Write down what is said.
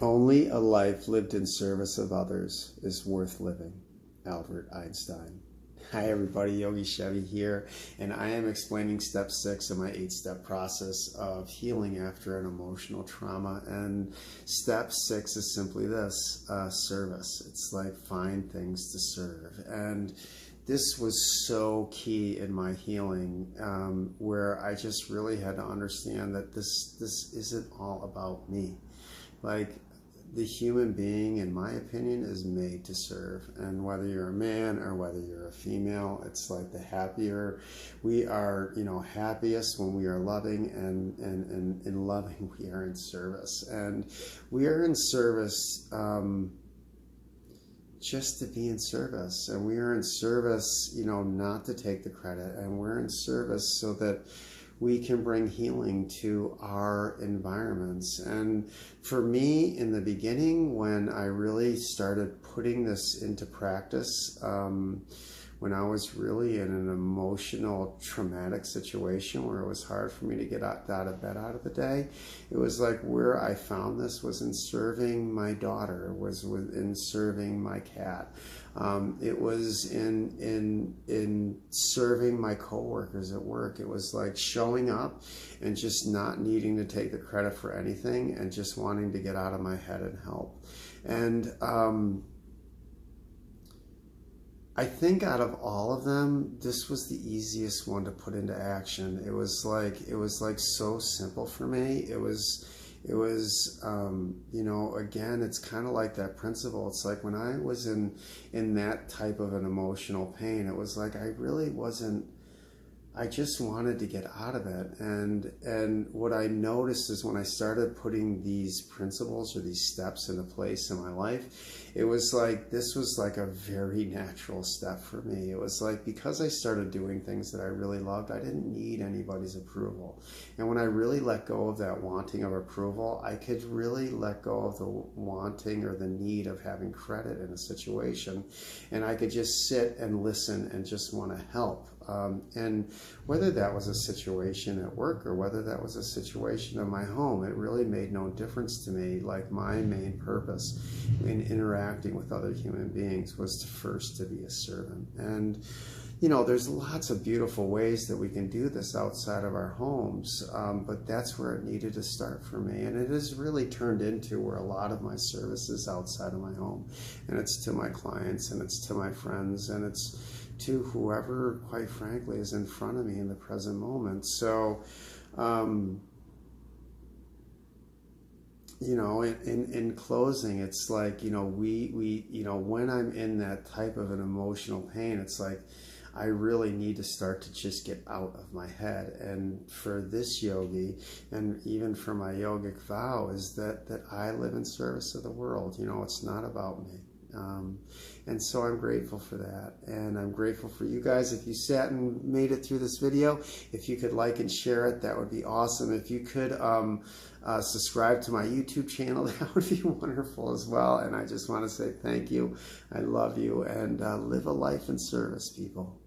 Only a life lived in service of others is worth living. Albert Einstein. Hi everybody, Yogi Chevy here, and I am explaining step 6 of my 8-step process of healing after an emotional trauma. And step 6 is simply this, service. It's like find things to serve. And this was so key in my healing, where I just really had to understand that this isn't all about me. Like, the human being, in my opinion, is made to serve. And whether you're a man or whether you're a female, it's like the happier we are, happiest when we are loving, and in loving we are in service. And we are in service just to be in service. And we are in service, not to take the credit. And we're in service so that we can bring healing to our environments. And for me, in the beginning, when I really started putting this into practice, when I was really in an emotional, traumatic situation where it was hard for me to get out of bed out of the day, it was like where I found this was in serving my daughter, was in serving my cat. It was in serving my coworkers at work. It was like showing up and just not needing to take the credit for anything and just wanting to get out of my head and help. And I think out of all of them, this was the easiest one to put into action. It was like so simple for me. It was, again, it's kind of like that principle. It's like when I was in that type of an emotional pain, it was like I just wanted to get out of it. And what I noticed is when I started putting these principles or these steps into place in my life, it was like, this was like a very natural step for me. It was like, because I started doing things that I really loved, I didn't need anybody's approval. And when I really let go of that wanting of approval, I could really let go of the wanting or the need of having credit in a situation. And I could just sit and listen and just want to help. And whether that was a situation at work or whether that was a situation in my home, it really made no difference to me. Like, my main purpose in interacting with other human beings was first to be a servant. And there's lots of beautiful ways that we can do this outside of our homes, but that's where it needed to start for me. And it has really turned into where a lot of my service is outside of my home. And it's to my clients, and it's to my friends, and it's to whoever, quite frankly, is in front of me in the present moment. So, in closing, it's like, when I'm in that type of an emotional pain, it's like, I really need to start to just get out of my head. And for this yogi, and even for my yogic vow, is that I live in service of the world. It's not about me. And so I'm grateful for that. And I'm grateful for you guys. If you sat and made it through this video, if you could like and share it, that would be awesome. If you could subscribe to my YouTube channel, that would be wonderful as well. And I just want to say thank you. I love you, and live a life in service, people.